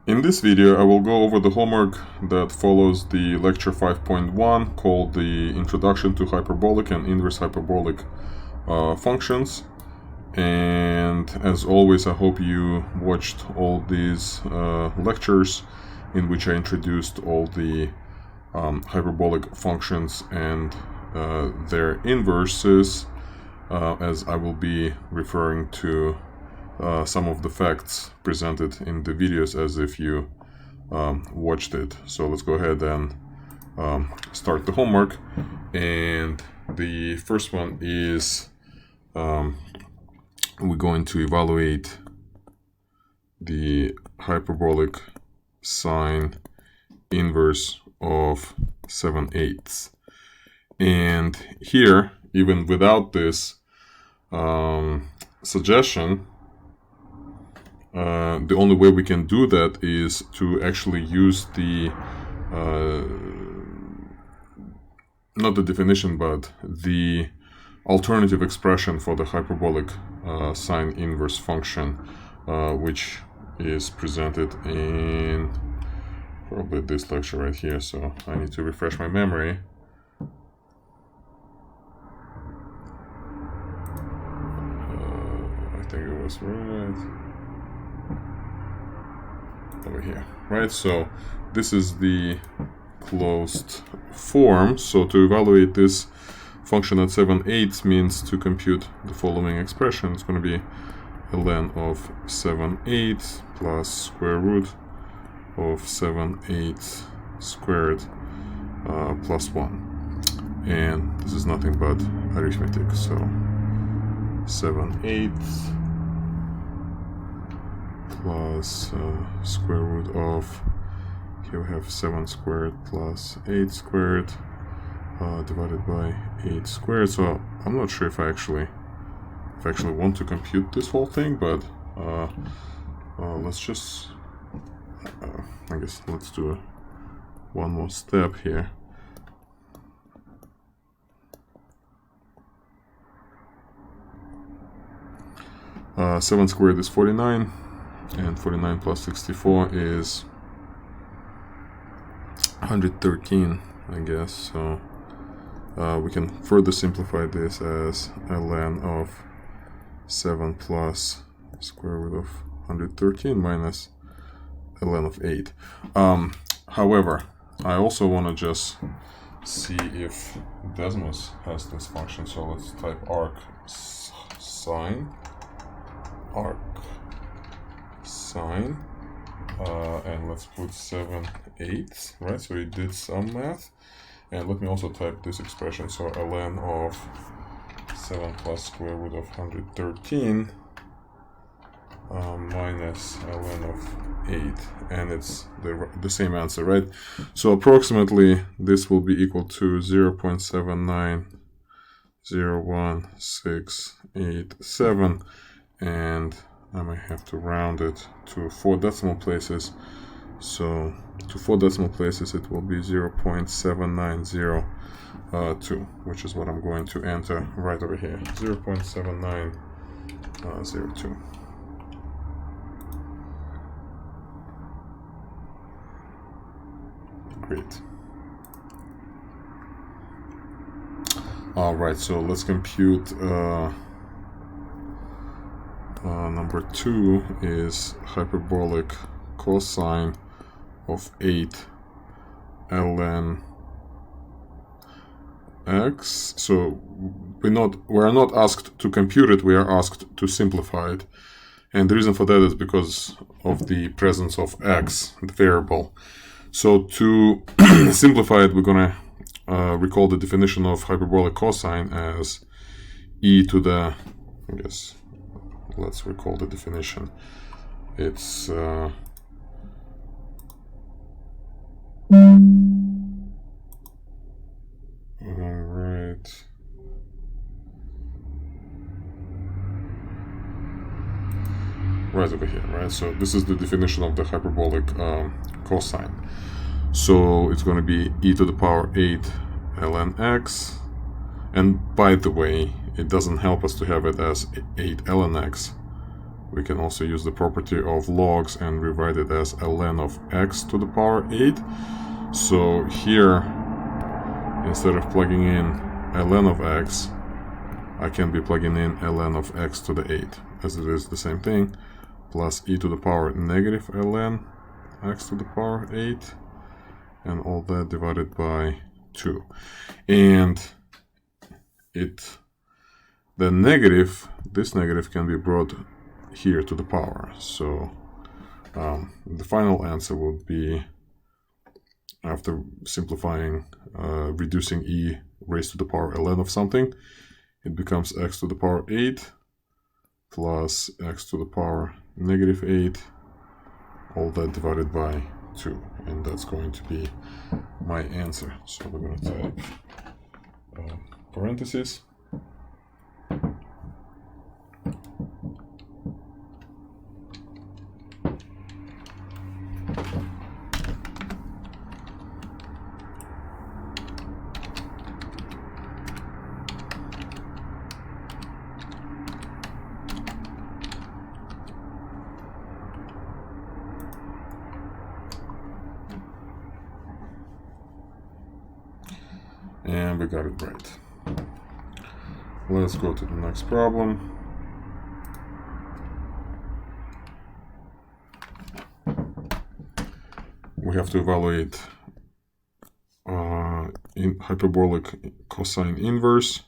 In this video, I will go over the homework that follows the lecture 5.1 called the Introduction to Hyperbolic and Inverse Hyperbolic Functions. And as always, I hope you watched all these lectures in which I introduced all the hyperbolic functions and their inverses, as I will be referring to some of the facts presented in the videos as if you watched it. So let's go ahead and start the homework. And the first one is we're going to evaluate the hyperbolic sine inverse of 7/8. And here, even without this suggestion, the only way we can do that is to actually use the not the definition, but the alternative expression for the hyperbolic sine inverse function, which is presented in probably this lecture right here. So I need to refresh my memory. I think it was right over here, right? So this is the closed form. So to evaluate this function at 7/8 means to compute the following expression. It's going to be ln of 7/8 plus square root of 7/8 squared plus 1. And this is nothing but arithmetic. So 7/8 plus square root of, here we have 7 squared plus 8 squared divided by 8 squared. So I'm not sure if I actually want to compute this whole thing, but let's just I guess let's do one more step here. Uh, 7 squared is 49, and 49 plus 64 is 113, I guess. So we can further simplify this as ln of 7 plus square root of 113 minus ln of 8. However, I also want to just see if Desmos has this function. So let's type arc sine, and let's put 7/8, right? So we did some math. And let me also type this expression. So ln of 7 plus square root of 113 minus ln of 8, and it's the same answer, right? So approximately this will be equal to 0.790167, and I might have to round it to 4 decimal places. So to 4 decimal places it will be 0.7902, which is what I'm going to enter right over here, 0.7902. Great. All right, so let's compute number 2 is hyperbolic cosine of 8 ln x. So we are not asked to compute it, we are asked to simplify it. And the reason for that is because of the presence of x, the variable. So to simplify it, we're going to recall the definition of hyperbolic cosine as e to the, I guess, let's recall the definition. It's right over here, right? So this is the definition of the hyperbolic cosine. So it's going to be e to the power 8 ln x. And by the way, it doesn't help us to have it as 8 ln x, we can also use the property of logs and rewrite it as ln of x to the power 8. So here, instead of plugging in ln of x, I can be plugging in ln of x to the 8, as it is the same thing, plus e to the power negative ln x to the power 8, and all that divided by 2. And the negative, this negative can be brought here to the power. So the final answer would be, after simplifying, reducing e raised to the power ln of something, it becomes x to the power 8 plus x to the power negative 8, all that divided by 2. And that's going to be my answer. So we're going to type parentheses. And we got it right. Let's go to the next problem. We have to evaluate in hyperbolic cosine inverse.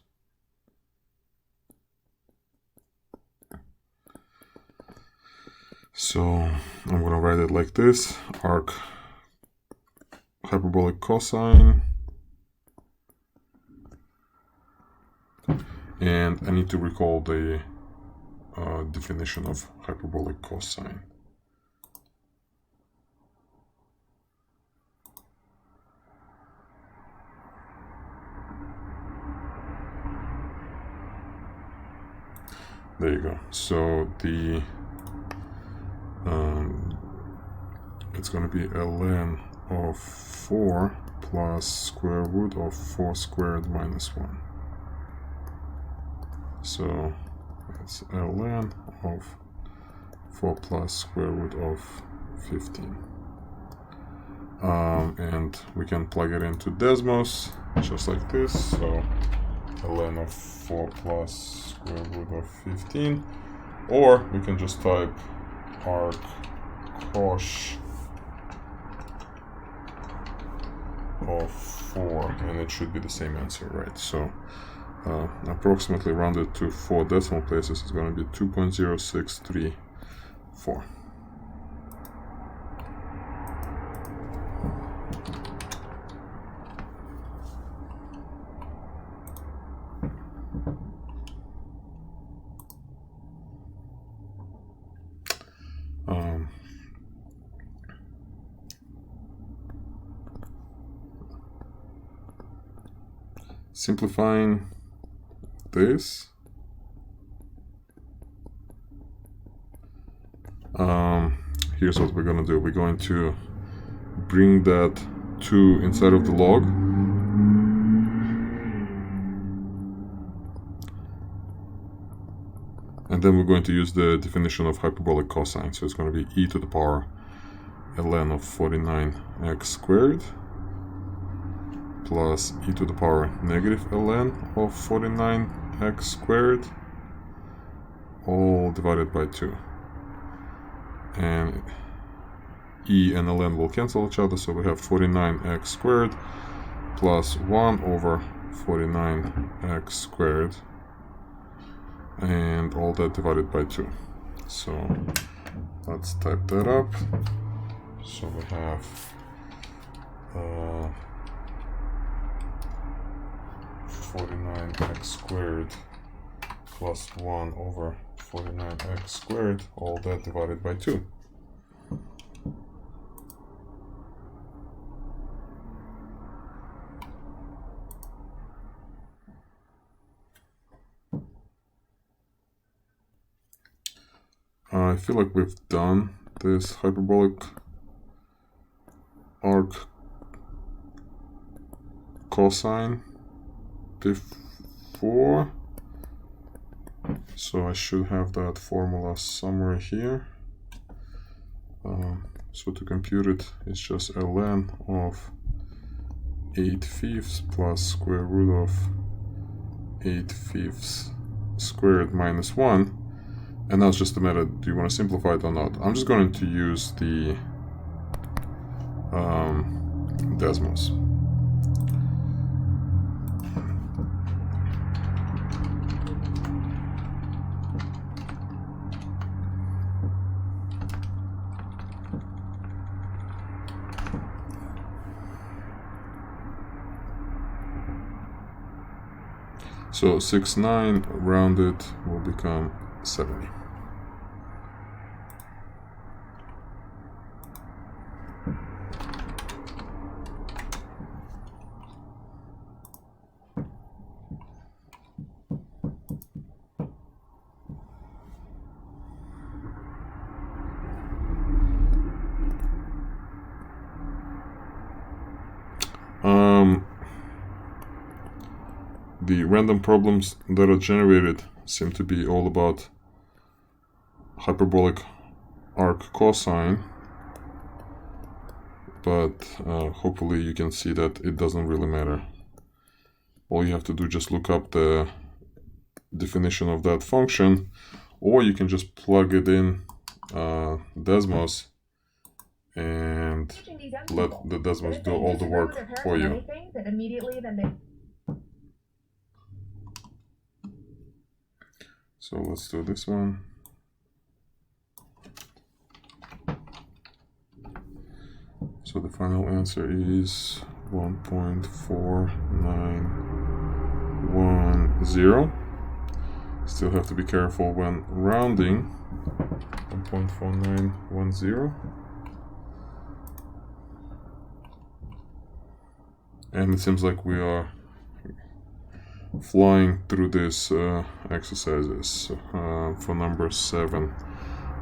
So I'm going to write it like this: arc hyperbolic cosine. And I need to recall the definition of hyperbolic cosine. There you go. So the it's going to be ln of 4 plus square root of 4 squared minus 1. So it's ln of 4 plus square root of 15. And we can plug it into Desmos, just like this. So ln of 4 plus square root of 15. Or we can just type arc cosh of 4, and it should be the same answer, right? So approximately rounded to 4 decimal places is going to be 2.0634. Simplifying this, here's what we're going to do. We're going to bring that 2 inside of the log, and then we're going to use the definition of hyperbolic cosine. So it's going to be e to the power ln of 49x squared plus e to the power negative ln of 49x squared, all divided by 2. And e and ln will cancel each other, so we have 49x squared plus 1 over 49x squared, and all that divided by 2. So let's type that up. So we have 49x squared plus 1 over 49x squared, all that divided by 2. I feel like we've done this hyperbolic arc cosine before. So I should have that formula somewhere here. So to compute it, it's just ln of 8/5 plus square root of 8/5 squared minus 1. And now it's just a matter, do you want to simplify it or not? I'm just going to use the Desmos. So 6/9 rounded will become 70. The random problems that are generated seem to be all about hyperbolic arc cosine, but hopefully you can see that it doesn't really matter. All you have to do, just look up the definition of that function, or you can just plug it in Desmos and let the Desmos do all the work for you. So let's do this one. So the final answer is 1.4910. Still have to be careful when rounding. 1.4910. And it seems like we are flying through these exercises. For number 7,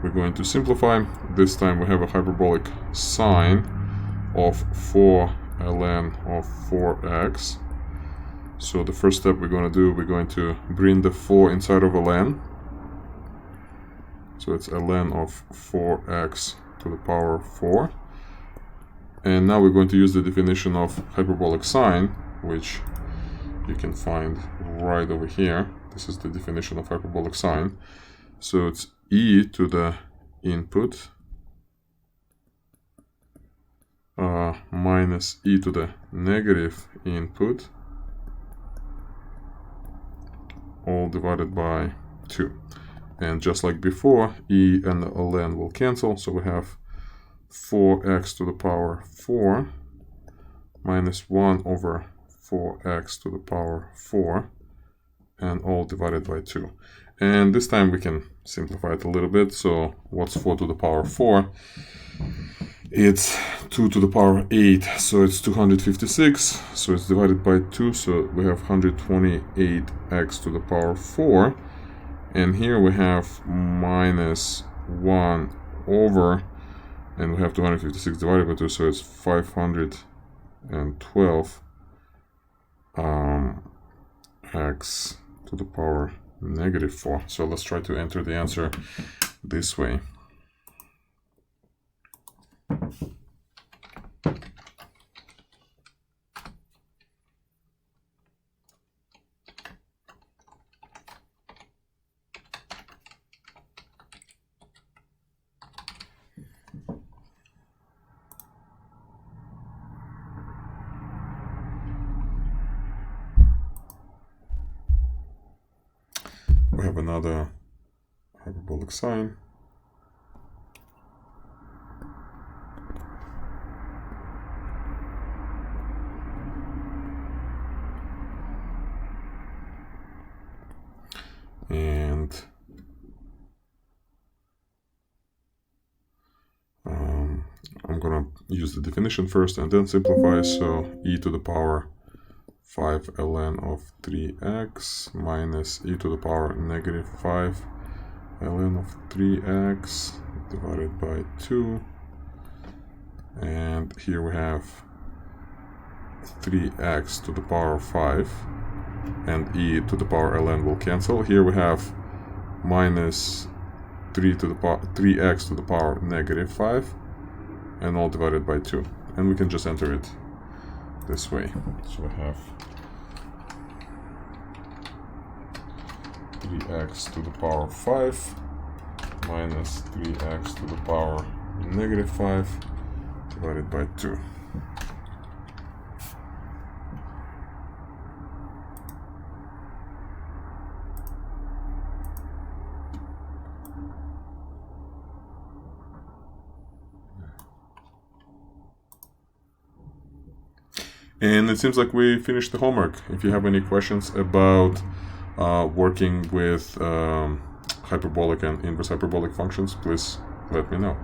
we're going to simplify. This time we have a hyperbolic sine of 4 ln of 4x. So the first step we're going to do, we're going to bring the 4 inside of ln. So it's ln of 4x to the power 4. And now we're going to use the definition of hyperbolic sine, which you can find right over here. This is the definition of hyperbolic sine. So it's e to the input minus e to the negative input, all divided by 2. And just like before, e and the ln will cancel, so we have 4x to the power 4 minus 1 over 4x to the power 4, and all divided by 2. And this time we can simplify it a little bit. So what's 4 to the power 4? It's 2 to the power 8, so it's 256. So it's divided by 2, so we have 128x to the power 4. And here we have minus 1 over, and we have 256 divided by 2, so it's 512 x to the power negative 4. So let's try to enter the answer this way. We have another hyperbolic sine. And I'm gonna use the definition first and then simplify. So e to the power 5 ln of 3x minus e to the power negative 5 ln of 3x divided by 2. And here we have 3x to the power 5, and e to the power ln will cancel. Here we have minus 3x to the power negative 5, and all divided by 2. And we can just enter it this way. So we have 3x to the power 5 minus 3x to the power negative 5 divided by 2. And it seems like we finished the homework. If you have any questions about working with hyperbolic and inverse hyperbolic functions, please let me know.